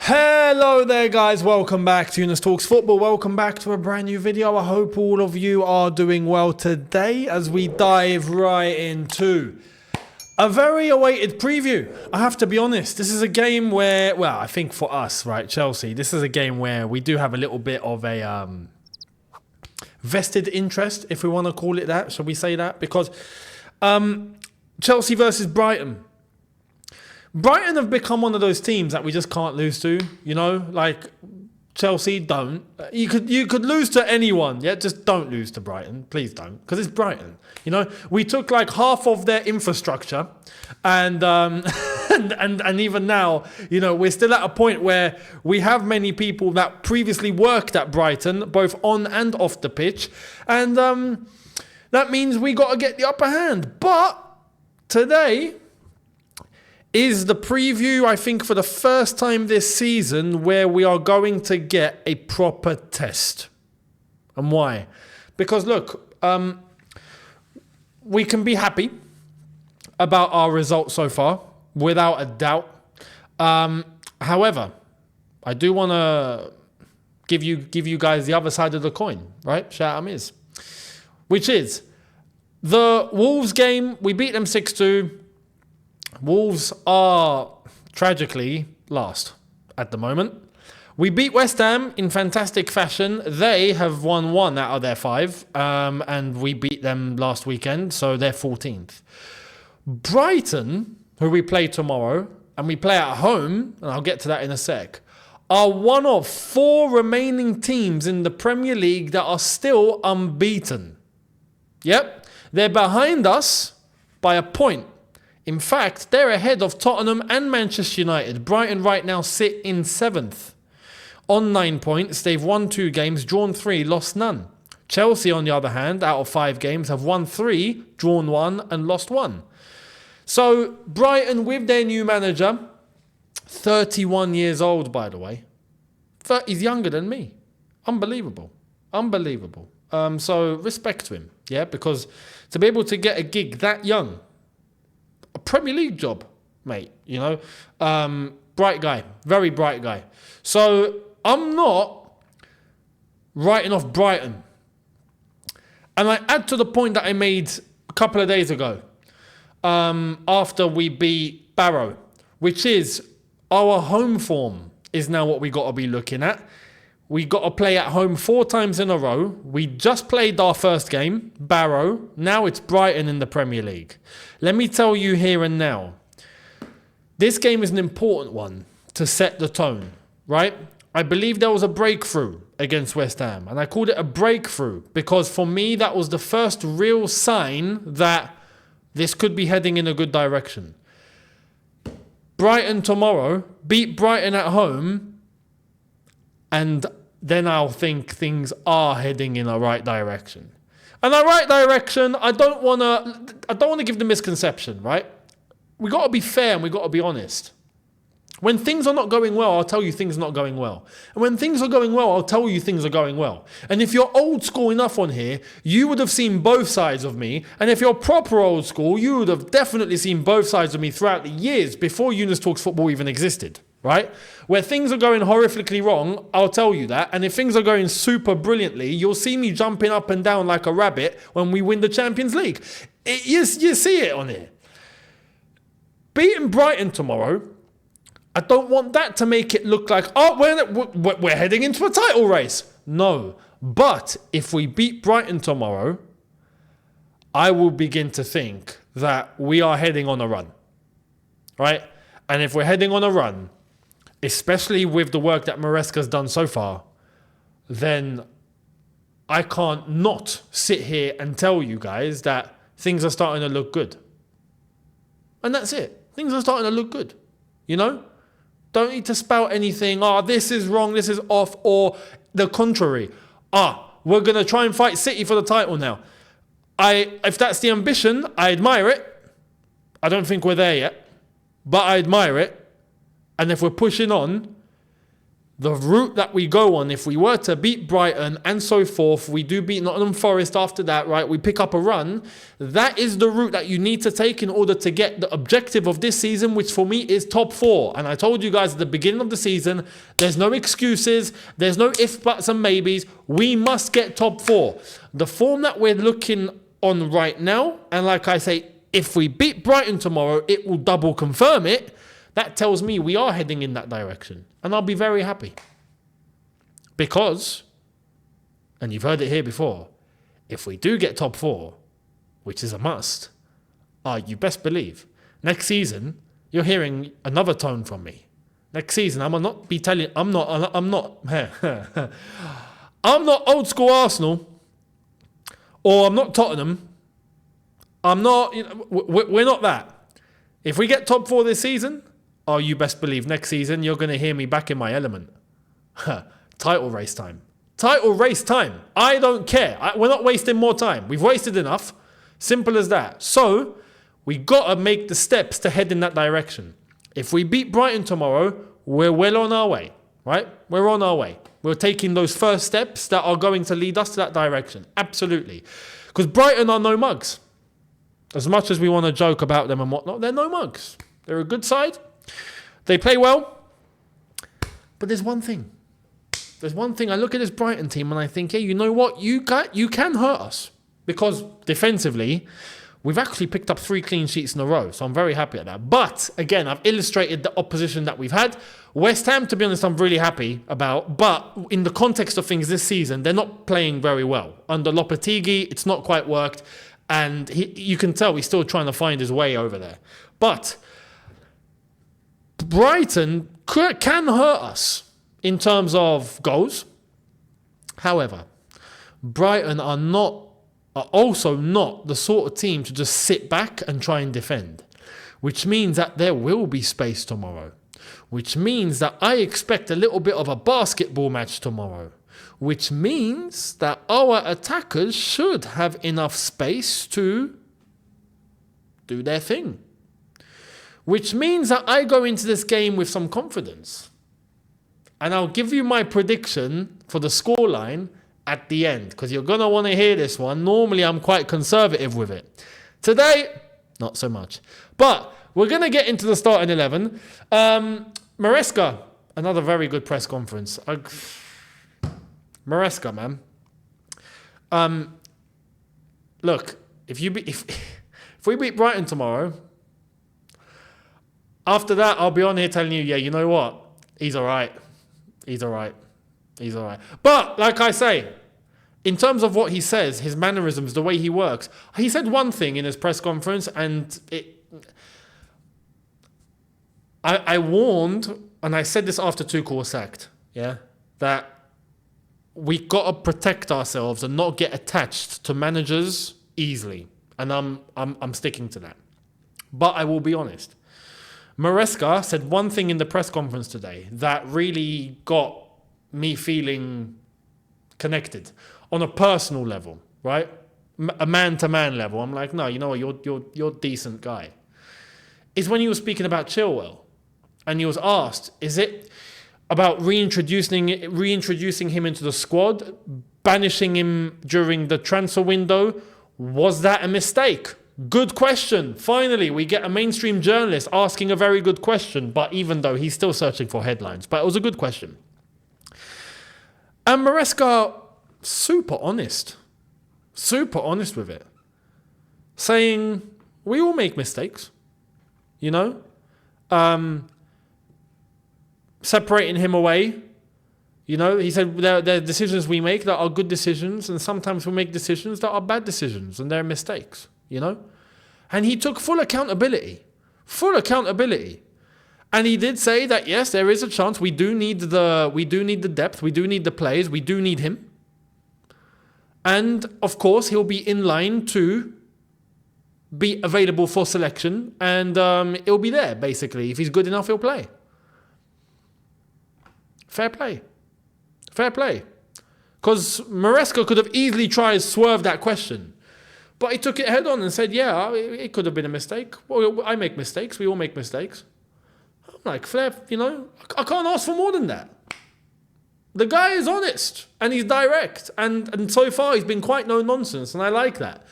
Hello there guys, welcome back to Younes Talks Football. Welcome back to a brand new video. I hope all of you are doing well today as we dive right into a very awaited preview. I have to be honest, this is a game where, well, I think for us, right, Chelsea, this is a game where we do have a little bit of a vested interest, if we want to call it that. Shall we say that? Because Chelsea versus Brighton. Brighton have become one of those teams that we just can't lose to, you know, like Chelsea don't. You could lose to anyone, yeah, just don't lose to Brighton. Please don't, because it's Brighton. You know, we took like half of their infrastructure and and even now, you know, we're still at a point where we have many people that previously worked at Brighton, both on and off the pitch. And that means we got to get the upper hand. But today is the preview, I think, for the first time this season where we are going to get a proper test. And why? Because look, we can be happy about our results so far, without a doubt. However, I do want to give you guys the other side of the coin, right? Shout out Miz. Which is the Wolves game. We beat them 6-2. Wolves are tragically last at the moment. We beat West Ham in fantastic fashion. They have won 1 out of their 5, and we beat them last weekend, so they're 14th. Brighton, who we play tomorrow, and we play at home, and I'll get to that in a sec, are one of 4 remaining teams in the Premier League that are still unbeaten. Yep, they're behind us by a point. In fact, they're ahead of Tottenham and Manchester United. Brighton right now sit in 7th. On 9 points, they've won 2 games, drawn 3, lost none. Chelsea, on the other hand, out of 5 games, have won 3, drawn 1 and lost 1. So Brighton, with their new manager, 31 years old, by the way. He's younger than me. Unbelievable. So respect to him, yeah, because to be able to get a gig that young, a Premier League job, mate, you know, bright guy, very bright guy. So I'm not writing off Brighton. And I add to the point that I made a couple of days ago, after we beat Barrow, which is our home form is now what we got to be looking at. We got to play at home 4 times in a row. We just played our first game, Barrow. Now it's Brighton in the Premier League. Let me tell you here and now, this game is an important one to set the tone, right? I believe there was a breakthrough against West Ham, and I called it a breakthrough because for me, that was the first real sign that this could be heading in a good direction. Brighton tomorrow, beat Brighton at home, and then I'll think things are heading in a right direction. And the right direction, I don't want to give the misconception, right? We got to be fair and we got to be honest. When things are not going well, I'll tell you things are not going well. And when things are going well, I'll tell you things are going well. And if you're old school enough on here, you would have seen both sides of me. And if you're proper old school, you would have definitely seen both sides of me throughout the years before Younes Talks Football even existed. Right? Where things are going horrifically wrong, I'll tell you that. And if things are going super brilliantly, you'll see me jumping up and down like a rabbit when we win the Champions League. You see it on here. Beating Brighton tomorrow, I don't want that to make it look like, oh, we're heading into a title race. No. But if we beat Brighton tomorrow, I will begin to think that we are heading on a run. Right? And if we're heading on a run, especially with the work that Maresca's done so far, then I can't not sit here and tell you guys that things are starting to look good. And that's it. Things are starting to look good. You know? Don't need to spout anything. This is wrong, this is off, or the contrary. We're going to try and fight City for the title now. If that's the ambition, I admire it. I don't think we're there yet, but I admire it. And if we're pushing on, the route that we go on, if we were to beat Brighton and so forth, we do beat Nottingham Forest after that, right? We pick up a run. That is the route that you need to take in order to get the objective of this season, which for me is top 4. And I told you guys at the beginning of the season, there's no excuses. There's no ifs, buts and maybes. We must get top 4. The form that we're looking on right now, and like I say, if we beat Brighton tomorrow, it will double confirm it. That tells me we are heading in that direction. And I'll be very happy. Because, and you've heard it here before, if we do get top 4, which is a must, you best believe, next season, you're hearing another tone from me. Next season, I'm not I'm not old school Arsenal, or I'm not Tottenham. I'm not, we're not that. If we get top 4 this season, you best believe next season you're going to hear me back in my element. Title race time. Title race time. I don't care. We're not wasting more time. We've wasted enough. Simple as that. So, we got to make the steps to head in that direction. If we beat Brighton tomorrow, we're well on our way, right? We're on our way. We're taking those first steps that are going to lead us to that direction. Absolutely. Because Brighton are no mugs. As much as we want to joke about them and whatnot, they're no mugs. They're a good side. They play well. But there's one thing. I look at this Brighton team and I think, hey, you know what? You can hurt us. Because defensively, we've actually picked up 3 clean sheets in a row. So I'm very happy at that. But again, I've illustrated the opposition that we've had. West Ham, to be honest, I'm really happy about. But in the context of things this season, they're not playing very well. Under Lopetegui, it's not quite worked. And you can tell he's still trying to find his way over there. But Brighton can hurt us in terms of goals. However, Brighton are also not the sort of team to just sit back and try and defend, which means that there will be space tomorrow, which means that I expect a little bit of a basketball match tomorrow, which means that our attackers should have enough space to do their thing. Which means that I go into this game with some confidence. And I'll give you my prediction for the scoreline at the end, because you're going to want to hear this one. Normally, I'm quite conservative with it. Today, not so much. But we're going to get into the starting 11. Maresca, another very good press conference. Maresca, man. Look, if we beat Brighton tomorrow, after that, I'll be on here telling you, yeah, you know what? He's all right. But, like I say, in terms of what he says, his mannerisms, the way he works, he said one thing in his press conference, and I warned, and I said this after Tuchel was sacked, yeah, that we got to protect ourselves and not get attached to managers easily. And I'm sticking to that. But I will be honest. Maresca said one thing in the press conference today that really got me feeling connected on a personal level, right? A man-to-man level. I'm like, no, you know what? You're a decent guy. Is when he was speaking about Chilwell, and he was asked, is it about reintroducing him into the squad, banishing him during the transfer window? Was that a mistake? Good question. Finally, we get a mainstream journalist asking a very good question, but even though he's still searching for headlines, but it was a good question. And Maresca, super honest with it, saying, we all make mistakes, you know? Separating him away, you know, he said there are decisions we make that are good decisions, and sometimes we make decisions that are bad decisions, and they're mistakes, you know? And he took full accountability. And he did say that, yes, there is a chance. We do need the depth. We do need the players. We do need him. And, of course, he'll be in line to be available for selection. And he'll be there, basically. If he's good enough, he'll play. Fair play. Because Maresca could have easily tried to swerve that question. But he took it head on and said, yeah, it could have been a mistake. Well, I make mistakes. We all make mistakes. I'm like, fair, you know, I can't ask for more than that. The guy is honest and he's direct. And so far he's been quite no nonsense. And I like that.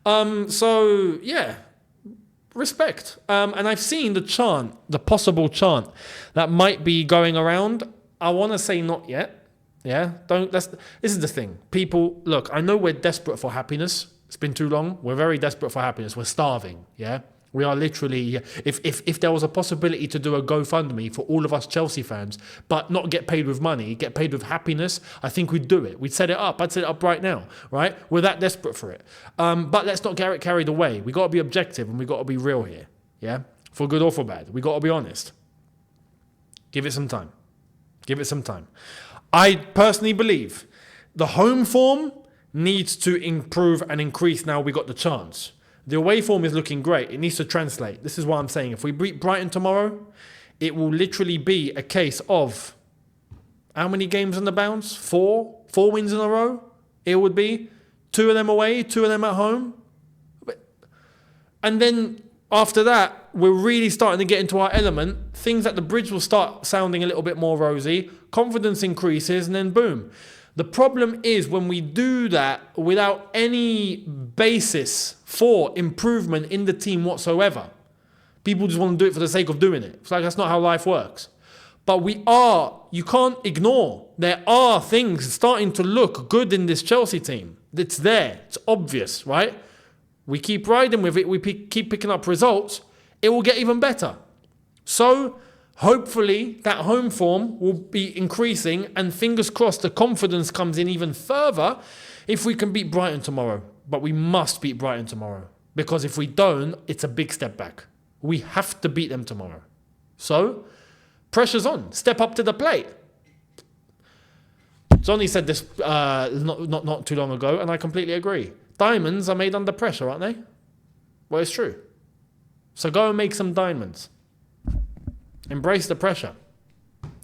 So, yeah, respect. And I've seen the possible chant that might be going around. I want to say not yet. Yeah, this is the thing. People, look, I know we're desperate for happiness. It's been too long. We're very desperate for happiness. We're starving. Yeah. We are literally, if there was a possibility to do a GoFundMe for all of us Chelsea fans, but not get paid with money, get paid with happiness, I think we'd do it. We'd set it up. I'd set it up right now, right? We're that desperate for it. But let's not get carried away. We got to be objective and we got to be real here, yeah? For good or for bad. We got to be honest. Give it some time. Give it some time. I personally believe the home form needs to improve and increase now we got the chance. The away form is looking great. It needs to translate. This is what I'm saying. If we beat Brighton tomorrow, it will literally be a case of how many games on the bounce? 4 wins in a row? It would be 2 of them away, 2 of them at home. And then after that, we're really starting to get into our element. Things at the bridge will start sounding a little bit more rosy. Confidence increases and then boom. The problem is when we do that without any basis for improvement in the team whatsoever. People just want to do it for the sake of doing it. It's like that's not how life works. But you can't ignore, there are things starting to look good in this Chelsea team. It's there. It's obvious, right? We keep riding with it. We keep picking up results. It will get even better. So hopefully that home form will be increasing and fingers crossed the confidence comes in even further if we can beat Brighton tomorrow. But we must beat Brighton tomorrow because if we don't, it's a big step back. We have to beat them tomorrow. So pressure's on. Step up to the plate. Johnny said this not too long ago and I completely agree. Diamonds are made under pressure, aren't they? Well, it's true. So go and make some diamonds. Embrace the pressure.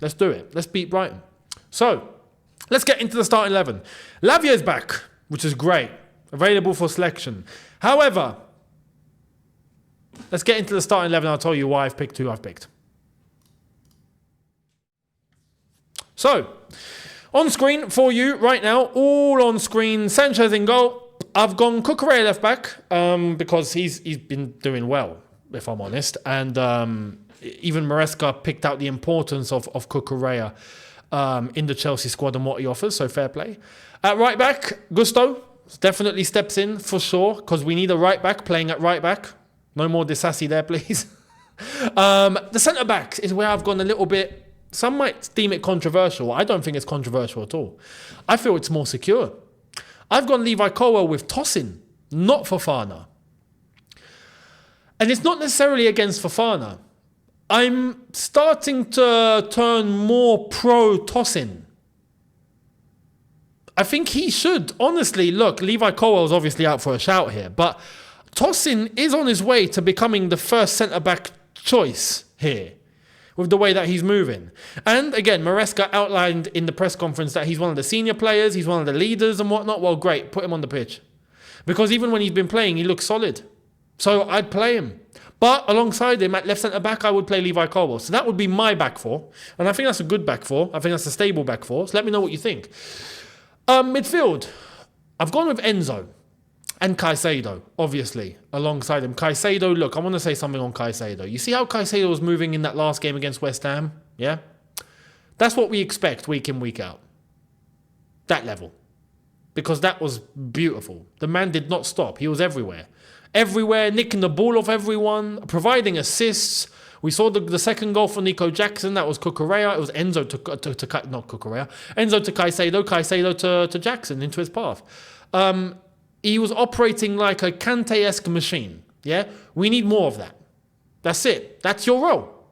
Let's do it. Let's beat Brighton. So, let's get into the starting 11. Lavia's back, which is great. Available for selection. However, let's get into the starting 11. I'll tell you why I've picked who I've picked. So, on screen for you right now, all on screen, Sanchez in goal. I've gone Cucurella left back because he's been doing well, if I'm honest. And even Maresca picked out the importance of Cucurella in the Chelsea squad and what he offers, so fair play. At right back, Gusto definitely steps in for sure because we need a right back playing at right back. No more Disassi there, please. The centre backs is where I've gone a little bit, some might deem it controversial. I don't think it's controversial at all. I feel it's more secure. I've gone Levi Colwill with Tosin, not Fofana. And it's not necessarily against Fofana. I'm starting to turn more pro Tosin. I think he should. Honestly, look, Levi Colwill's obviously out for a shout here, but Tosin is on his way to becoming the first centre-back choice here with the way that he's moving. And again, Maresca outlined in the press conference that he's one of the senior players, he's one of the leaders and whatnot. Well, great, put him on the pitch. Because even when he's been playing, he looks solid. So I'd play him. But alongside him at left centre-back, I would play Levi Colwill. So that would be my back four. And I think that's a good back four. I think that's a stable back four. So let me know what you think. Midfield. I've gone with Enzo. And Caicedo, obviously, alongside him. Caicedo, look, I want to say something on Caicedo. You see how Caicedo was moving in that last game against West Ham? Yeah? That's what we expect week in, week out. That level. Because that was beautiful. The man did not stop. He was everywhere. Everywhere, nicking the ball off everyone, providing assists. We saw the second goal for Nico Jackson. That was Cucurella. It was Enzo not Cucurella. Enzo to Caicedo. Caicedo to Jackson into his path. He was operating like a Kante-esque machine. Yeah? We need more of that. That's it. That's your role.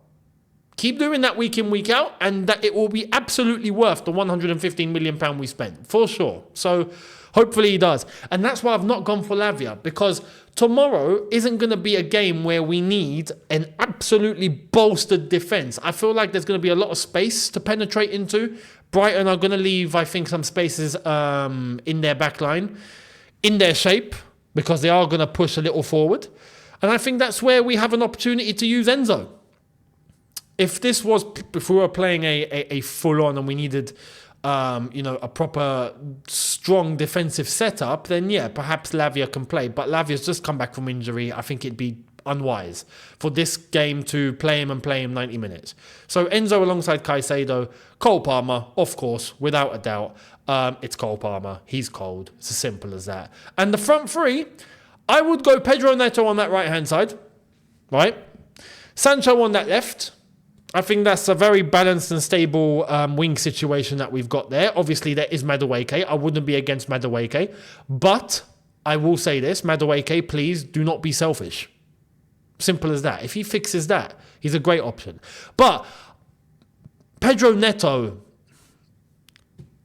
Keep doing that week in, week out, and that it will be absolutely worth the £115 million we spent. For sure. So hopefully he does. And that's why I've not gone for Lavia, because tomorrow isn't going to be a game where we need an absolutely bolstered defence. I feel like there's going to be a lot of space to penetrate into. Brighton are going to leave, I think, some spaces in their back line, in their shape, because they are going to push a little forward. And I think that's where we have an opportunity to use Enzo. If we were playing a full-on and we needed a proper strong defensive setup, then yeah, perhaps Lavia can play. But Lavia's just come back from injury. I think it'd be unwise for this game to play him 90 minutes. So Enzo alongside Caicedo, Cole Palmer, of course, without a doubt. It's Cole Palmer. He's cold. It's as simple as that. And the front three, I would go Pedro Neto on that right-hand side, right? Sancho on that left. I think that's a very balanced and stable wing situation that we've got there. Obviously, there is Madueke. I wouldn't be against Madueke. But I will say this, Madueke, please do not be selfish. Simple as that. If he fixes that, he's a great option. But Pedro Neto,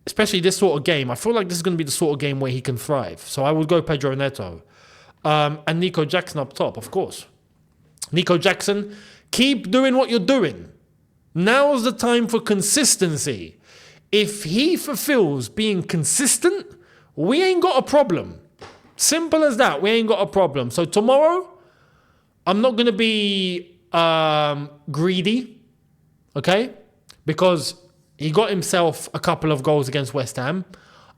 especially this sort of game, I feel like this is going to be the sort of game where he can thrive. So I would go Pedro Neto. And Nico Jackson up top, of course. Nico Jackson, keep doing what you're doing. Now's the time for consistency. If he fulfills being consistent, we ain't got a problem. Simple as that. We ain't got a problem. So tomorrow, I'm not going to be greedy, okay? Because he got himself a couple of goals against West Ham.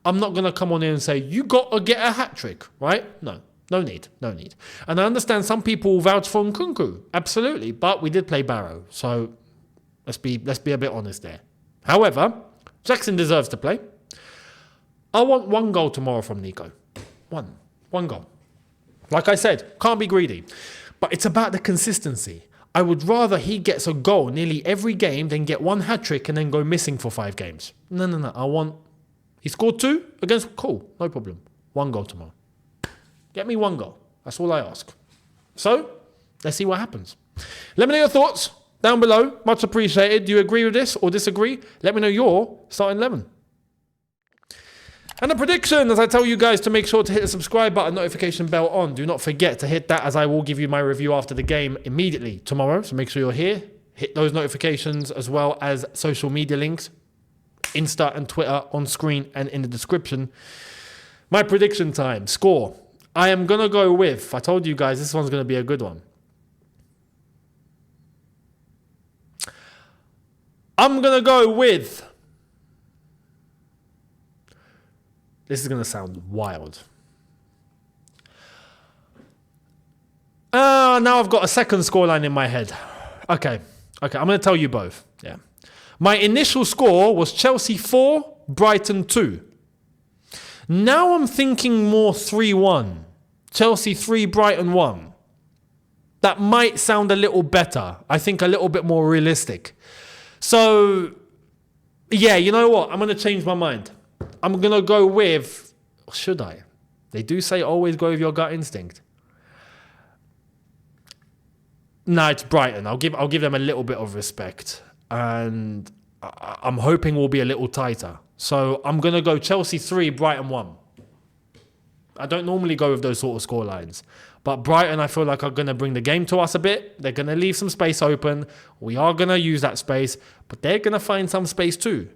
I'm not going to come on in and say, you got to get a hat-trick, right? No need. And I understand some people vouch for Nkunku, absolutely. But we did play Barrow, so let's be a bit honest there. However, Jackson deserves to play. I want 1 goal tomorrow from Nico. One goal. Like I said, can't be greedy. But it's about the consistency. I would rather he gets a goal nearly every game than get 1 hat-trick and then go missing for 5 games. No. He scored 2 against... Cool, no problem. 1 goal tomorrow. Get me 1 goal. That's all I ask. So, let's see what happens. Let me know your thoughts down below. Much appreciated. Do you agree with this or disagree? Let me know your starting 11. And a prediction, as I tell you guys to make sure to hit the subscribe button, notification bell on. Do not forget to hit that, as I will give you my review after the game immediately tomorrow. So make sure you're here. Hit those notifications as well as social media links, Insta and Twitter on screen and in the description. My prediction time, score. I am going to go with, I told you guys this one's going to be a good one. I'm going to go with... This is going to sound wild. Now I've got a second scoreline in my head. Okay. I'm going to tell you both. Yeah. My initial score was Chelsea 4, Brighton 2. Now I'm thinking more 3-1. Chelsea 3, Brighton 1. That might sound a little better. I think a little bit more realistic. So, yeah, you know what? I'm going to change my mind. I'm going to go with... Should I? They do say always go with your gut instinct. No, it's Brighton. I'll give them a little bit of respect. And I'm hoping we'll be a little tighter. So I'm going to go Chelsea 3, Brighton 1. I don't normally go with those sort of score lines. But Brighton, I feel like, are going to bring the game to us a bit. They're going to leave some space open. We are going to use that space. But they're going to find some space too.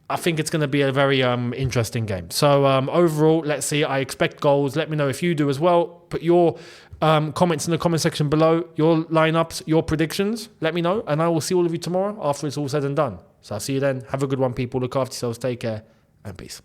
I think it's going to be a very interesting game. So overall, let's see. I expect goals. Let me know if you do as well. Put your comments in the comment section below. Your lineups, your predictions. Let me know. And I will see all of you tomorrow after it's all said and done. So I'll see you then. Have a good one, people. Look after yourselves. Take care. And peace.